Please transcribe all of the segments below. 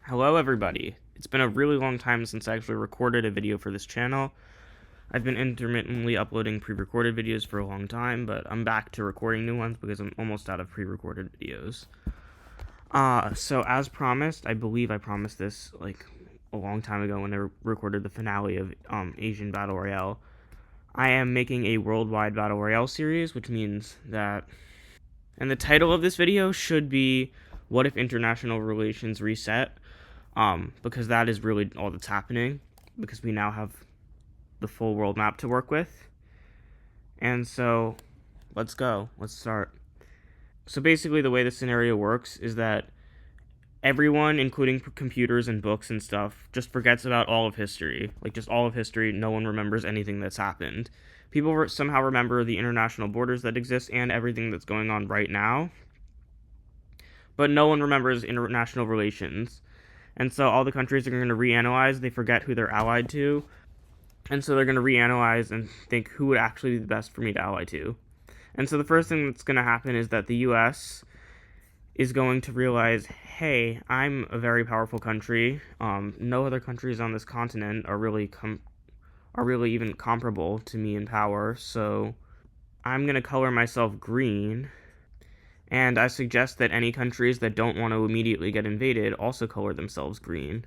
Hello everybody. It's been a really long time since I actually recorded a video for this channel. I've been intermittently uploading pre-recorded videos for a long time, but I'm back to recording new ones because I'm almost out of pre-recorded videos. So as promised, I believe I promised this like a long time ago when I recorded the finale of Asian Battle Royale. I am making a worldwide Battle Royale series, which means that... And the title of this video should be, What if International Relations Reset? Because that is really all that's happening, because we now have the full world map to work with. And so, let's start. So basically the way the scenario works is that everyone, including computers and books and stuff, just forgets about all of history. Like, just all of history, no one remembers anything that's happened. People somehow remember the international borders that exist and everything that's going on right now, but no one remembers international relations. And so all the countries are going to reanalyze, they forget who they're allied to, and so they're going to reanalyze and think who would actually be the best for me to ally to. And so the first thing that's going to happen is that the US is going to realize, hey, I'm a very powerful country. No other countries on this continent are really even comparable to me in power, so I'm going to color myself green. And I suggest that any countries that don't want to immediately get invaded also color themselves green.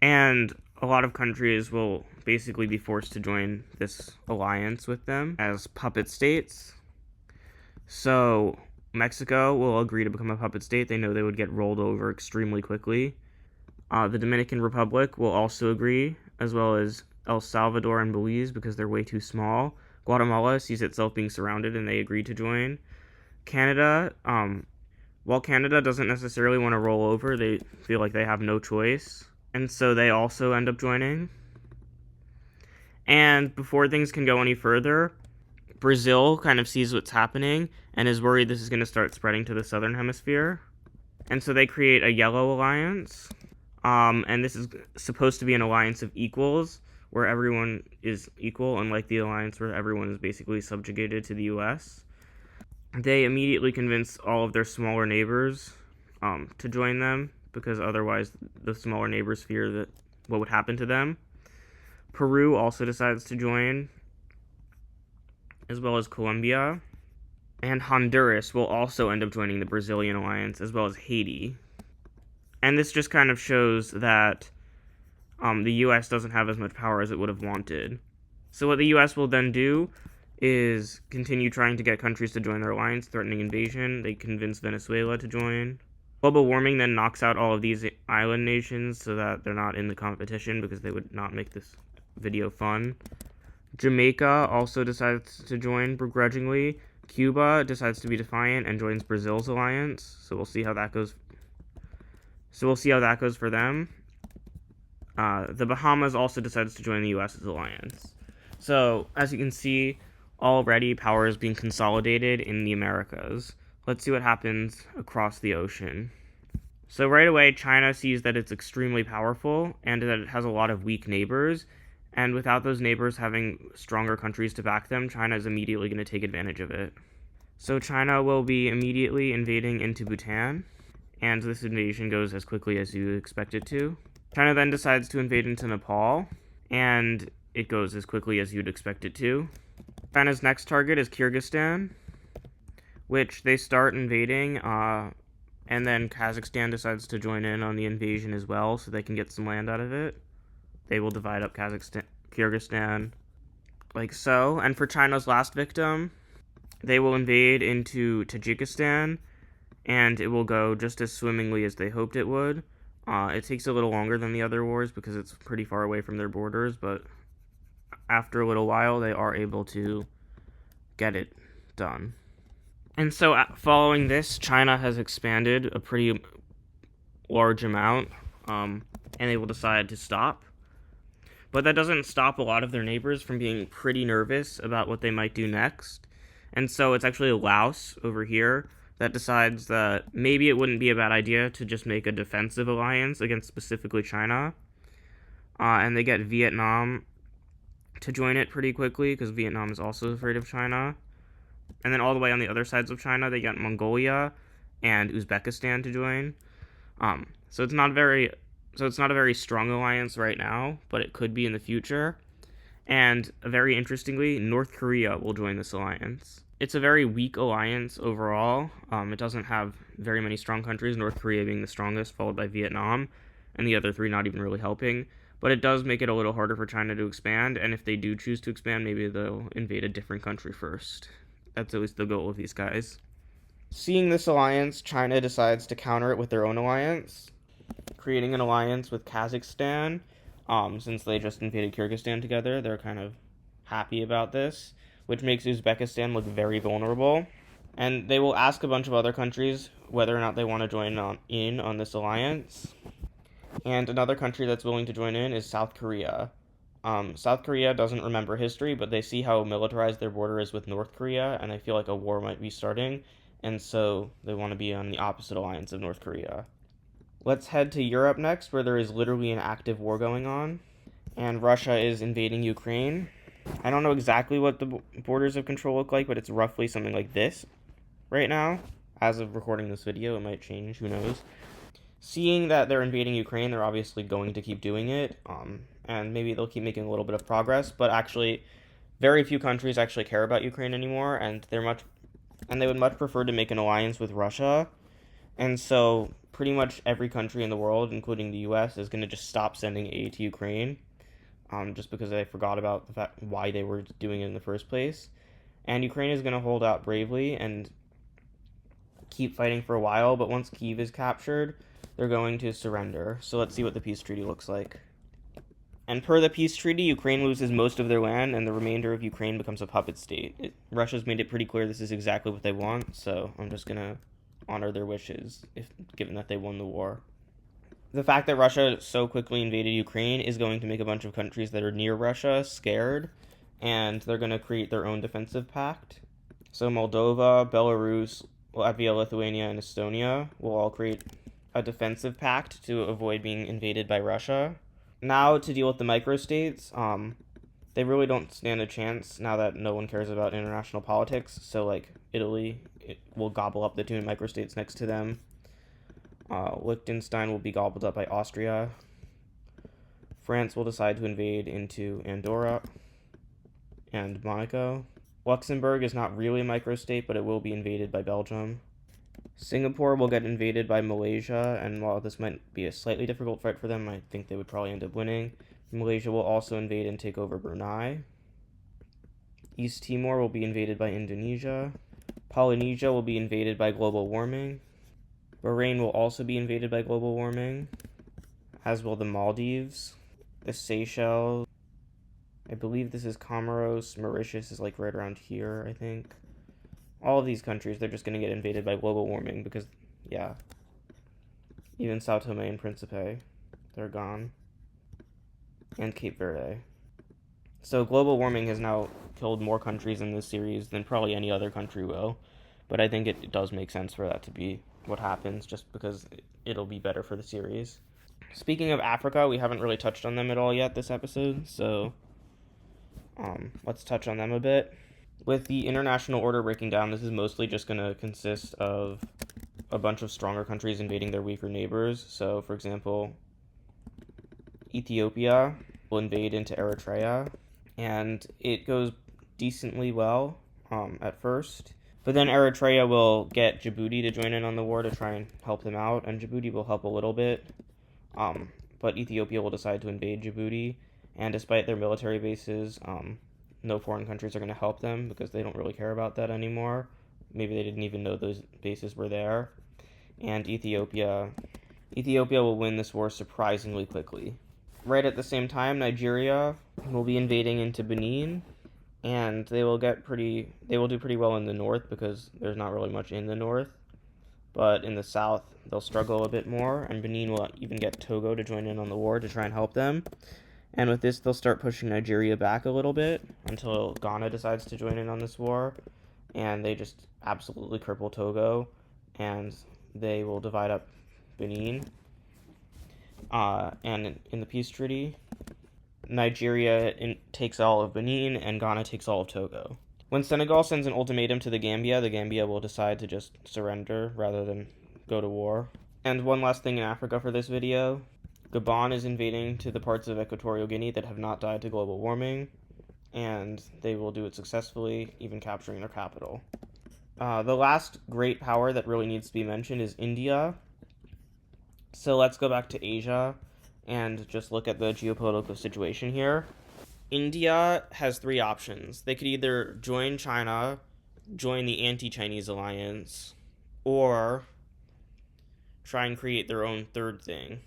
And a lot of countries will basically be forced to join this alliance with them as puppet states. So Mexico will agree to become a puppet state. They know they would get rolled over extremely quickly. The Dominican Republic will also agree, as well as El Salvador and Belize, because they're way too small. Guatemala sees itself being surrounded and they agree to join. Canada, while Canada doesn't necessarily want to roll over, they feel like they have no choice, and so they also end up joining. And before things can go any further, Brazil kind of sees what's happening and is worried this is going to start spreading to the southern hemisphere, and so they create a yellow alliance, and this is supposed to be an alliance of equals, where everyone is equal, unlike the alliance where everyone is basically subjugated to the US. They immediately convince all of their smaller neighbors to join them, because otherwise the smaller neighbors fear that what would happen to them. Peru also decides to join, as well as Colombia. And Honduras will also end up joining the Brazilian alliance, as well as Haiti. And this just kind of shows that the US doesn't have as much power as it would have wanted. So what the US will then do is continue trying to get countries to join their alliance, threatening invasion. They convince Venezuela to join. Global warming then knocks out all of these island nations so that they're not in the competition, because they would not make this video fun. Jamaica also decides to join begrudgingly. Cuba decides to be defiant and joins Brazil's alliance. So we'll see how that goes. For them. The Bahamas also decides to join the US's alliance. So as you can see, already power is being consolidated in the Americas. Let's see what happens across the ocean. So right away, China sees that it's extremely powerful and that it has a lot of weak neighbors. And without those neighbors having stronger countries to back them, China is immediately going to take advantage of it. So China will be immediately invading into Bhutan, and this invasion goes as quickly as you expect it to. China then decides to invade into Nepal, and it goes as quickly as you'd expect it to. China's next target is Kyrgyzstan, which they start invading, and then Kazakhstan decides to join in on the invasion as well, so they can get some land out of it. They will divide up Kyrgyzstan, like so. And for China's last victim, they will invade into Tajikistan, and it will go just as swimmingly as they hoped it would. It takes a little longer than the other wars because it's pretty far away from their borders, but after a little while, they are able to get it done. And so following this, China has expanded a pretty large amount, and they will decide to stop. But that doesn't stop a lot of their neighbors from being pretty nervous about what they might do next. And so it's actually Laos over here that decides that maybe it wouldn't be a bad idea to just make a defensive alliance against specifically China. And they get Vietnam to join it pretty quickly, because Vietnam is also afraid of China. And then all the way on the other sides of China, they got Mongolia and Uzbekistan to join. So it's not very so it's not a very strong alliance right now, but it could be in the future. And very interestingly, North Korea will join this alliance. It's a very weak alliance overall. It doesn't have very many strong countries, North Korea being the strongest, followed by Vietnam, and the other three not even really helping. But it does make it a little harder for China to expand, and if they do choose to expand, maybe they'll invade a different country first. That's at least the goal of these guys. Seeing this alliance, China decides to counter it with their own alliance, creating an alliance with Kazakhstan. Since they just invaded Kyrgyzstan together, they're kind of happy about this, which makes Uzbekistan look very vulnerable. And they will ask a bunch of other countries whether or not they want to join in on this alliance. And another country that's willing to join in is South Korea. South Korea doesn't remember history, but they see how militarized their border is with North Korea, and they feel like a war might be starting, and so they want to be on the opposite alliance of North Korea. Let's head to Europe next, where there is literally an active war going on, and Russia is invading Ukraine. I don't know exactly what the borders of control look like, but it's roughly something like this right now. As of recording this video, it might change, who knows. Seeing that they're invading Ukraine, they're obviously going to keep doing it, and maybe they'll keep making a little bit of progress, but actually, very few countries actually care about Ukraine anymore, and they would much prefer to make an alliance with Russia, and so pretty much every country in the world, including the US, is going to just stop sending aid to Ukraine, just because they forgot about the fact why they were doing it in the first place. And Ukraine is going to hold out bravely and keep fighting for a while, but once Kyiv is captured, they're going to surrender. So let's see what the peace treaty looks like. And per the peace treaty, Ukraine loses most of their land, and the remainder of Ukraine becomes a puppet state. Russia's made it pretty clear this is exactly what they want, so I'm just going to honor their wishes, given that they won the war. The fact that Russia so quickly invaded Ukraine is going to make a bunch of countries that are near Russia scared, and they're going to create their own defensive pact. So Moldova, Belarus, Latvia, Lithuania, and Estonia will all create a defensive pact to avoid being invaded by Russia. Now, to deal with the microstates, they really don't stand a chance now that no one cares about international politics. So, like, Italy will gobble up the two microstates next to them. Liechtenstein will be gobbled up by Austria. France will decide to invade into Andorra and Monaco. Luxembourg is not really a microstate, but it will be invaded by Belgium. Singapore will get invaded by Malaysia, and while this might be a slightly difficult fight for them, I think they would probably end up winning. Malaysia will also invade and take over Brunei. East Timor will be invaded by Indonesia. Polynesia will be invaded by global warming. Bahrain will also be invaded by global warming, as will the Maldives, the Seychelles. I believe this is Comoros. Mauritius is like right around here, I think. All of these countries, they're just going to get invaded by global warming because, yeah. Even Sao Tome and Principe, they're gone. And Cape Verde. So global warming has now killed more countries in this series than probably any other country will. But I think it does make sense for that to be what happens, just because it'll be better for the series. Speaking of Africa, we haven't really touched on them at all yet this episode, so let's touch on them a bit. With the international order breaking down, this is mostly just going to consist of a bunch of stronger countries invading their weaker neighbors. So, for example, Ethiopia will invade into Eritrea, and it goes decently well at first. But then Eritrea will get Djibouti to join in on the war to try and help them out, and Djibouti will help a little bit. But Ethiopia will decide to invade Djibouti, and despite their military bases, no foreign countries are going to help them because they don't really care about that anymore. Maybe they didn't even know those bases were there. And Ethiopia will win this war surprisingly quickly. Right at the same time, Nigeria will be invading into Benin, and they will do pretty well in the north because there's not really much in the north. But in the south, they'll struggle a bit more, and Benin will even get Togo to join in on the war to try and help them. And with this, they'll start pushing Nigeria back a little bit until Ghana decides to join in on this war. And they just absolutely cripple Togo, and they will divide up Benin. And in the peace treaty, Nigeria takes all of Benin, and Ghana takes all of Togo. When Senegal sends an ultimatum to the Gambia will decide to just surrender rather than go to war. And one last thing in Africa for this video. Gabon is invading to the parts of Equatorial Guinea that have not died to global warming, and they will do it successfully, even capturing their capital. The last great power that really needs to be mentioned is India. So let's go back to Asia and just look at the geopolitical situation here. India has three options. They could either join China, join the anti-Chinese alliance, or try and create their own third thing.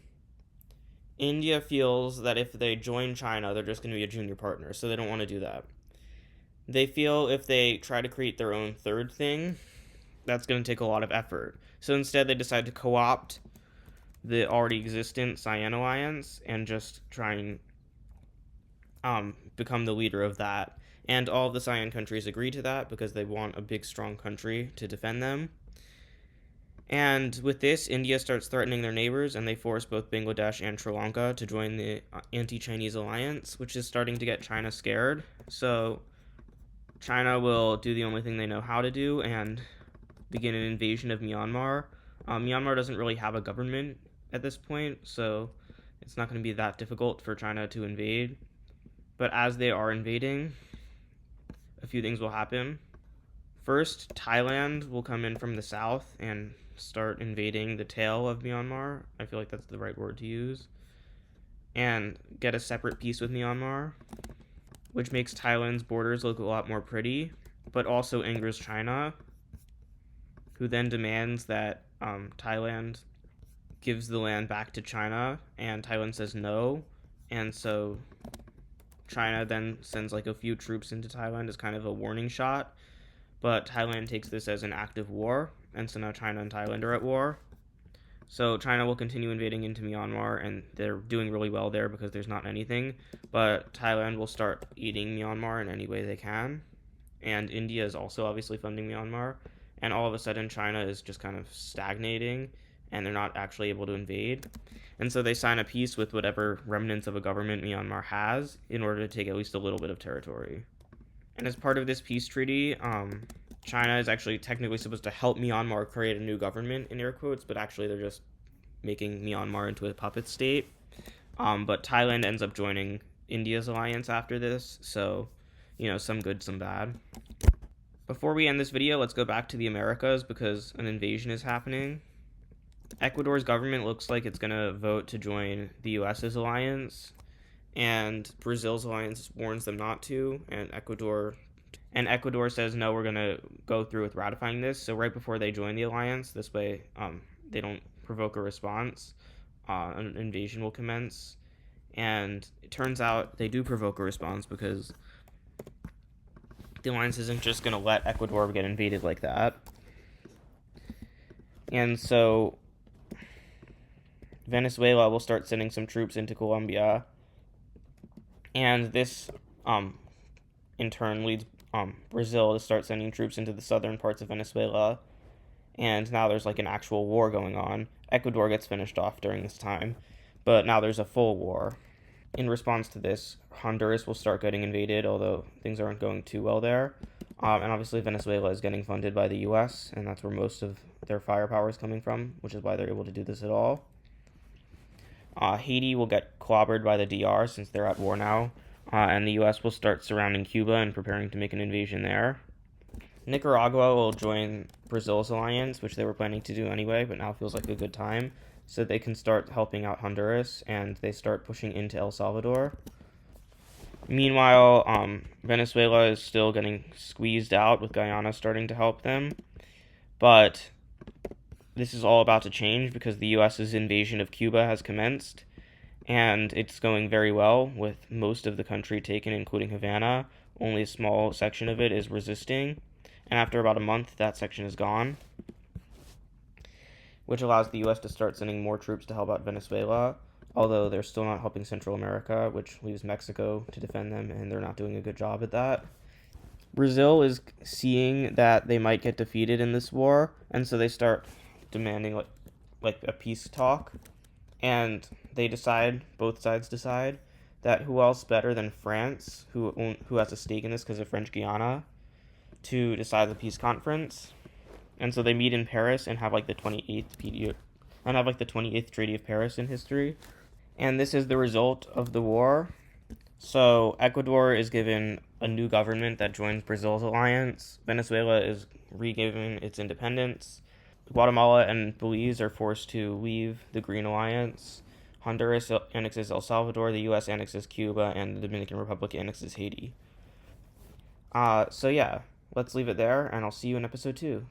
India feels that if they join China, they're just going to be a junior partner, so they don't want to do that. They feel if they try to create their own third thing, that's going to take a lot of effort. So instead, they decide to co-opt the already existent Cyan alliance and just try and become the leader of that. And all of the Cyan countries agree to that because they want a big, strong country to defend them. And with this, India starts threatening their neighbors, and they force both Bangladesh and Sri Lanka to join the anti-Chinese alliance, which is starting to get China scared. So China will do the only thing they know how to do and begin an invasion of Myanmar. Myanmar doesn't really have a government at this point, so it's not going to be that difficult for China to invade. But as they are invading, a few things will happen. First, Thailand will come in from the south and start invading the tail of Myanmar. I feel like that's the right word to use. And get a separate peace with Myanmar, which makes Thailand's borders look a lot more pretty, but also angers China, who then demands that Thailand gives the land back to China, and Thailand says no, and so China then sends like a few troops into Thailand as kind of a warning shot, but Thailand takes this as an active war, and so now China and Thailand are at war. So China will continue invading into Myanmar, and they're doing really well there because there's not anything, but Thailand will start eating Myanmar in any way they can, and India is also obviously funding Myanmar, and all of a sudden China is just kind of stagnating, and they're not actually able to invade. And so they sign a peace with whatever remnants of a government Myanmar has in order to take at least a little bit of territory. And as part of this peace treaty, China is actually technically supposed to help Myanmar create a new government, in air quotes, but actually they're just making Myanmar into a puppet state. But Thailand ends up joining India's alliance after this, so, some good, some bad. Before we end this video, let's go back to the Americas because an invasion is happening. Ecuador's government looks like it's going to vote to join the US's alliance, and Brazil's alliance warns them not to, and Ecuador says, no, we're going to go through with ratifying this. So right before they join the alliance, this way they don't provoke a response, an invasion will commence. And it turns out they do provoke a response because the alliance isn't just going to let Ecuador get invaded like that. And so Venezuela will start sending some troops into Colombia, and this in turn leads Brazil to start sending troops into the southern parts of Venezuela, and now there's like an actual war going on. Ecuador gets finished off during this time, but now there's a full war. In response to this, Honduras will start getting invaded, although things aren't going too well there. And obviously Venezuela is getting funded by the US, and that's where most of their firepower is coming from, which is why they're able to do this at all. Haiti will get clobbered by the DR since they're at war now, and the US will start surrounding Cuba and preparing to make an invasion there. Nicaragua will join Brazil's alliance, which they were planning to do anyway, but now feels like a good time, so they can start helping out Honduras, and they start pushing into El Salvador. Meanwhile, Venezuela is still getting squeezed out, with Guyana starting to help them, but this is all about to change because the US's invasion of Cuba has commenced, and it's going very well, with most of the country taken, including Havana. Only a small section of it is resisting, and after about a month, that section is gone, which allows the US to start sending more troops to help out Venezuela, although they're still not helping Central America, which leaves Mexico to defend them, and they're not doing a good job at that. Brazil is seeing that they might get defeated in this war, and so they start demanding like a peace talk, and both sides decide that who else better than France, who has a stake in this because of French Guiana, to decide the peace conference. And so they meet in Paris and have like the 28th and have like the 28th Treaty of Paris in history. And this is the result of the war. So Ecuador is given a new government that joins Brazil's alliance. Venezuela is re-given its independence. Guatemala and Belize are forced to leave the Green Alliance. Honduras annexes El Salvador, the U.S. annexes Cuba, and the Dominican Republic annexes Haiti. So yeah, let's leave it there, and I'll see you in episode 2.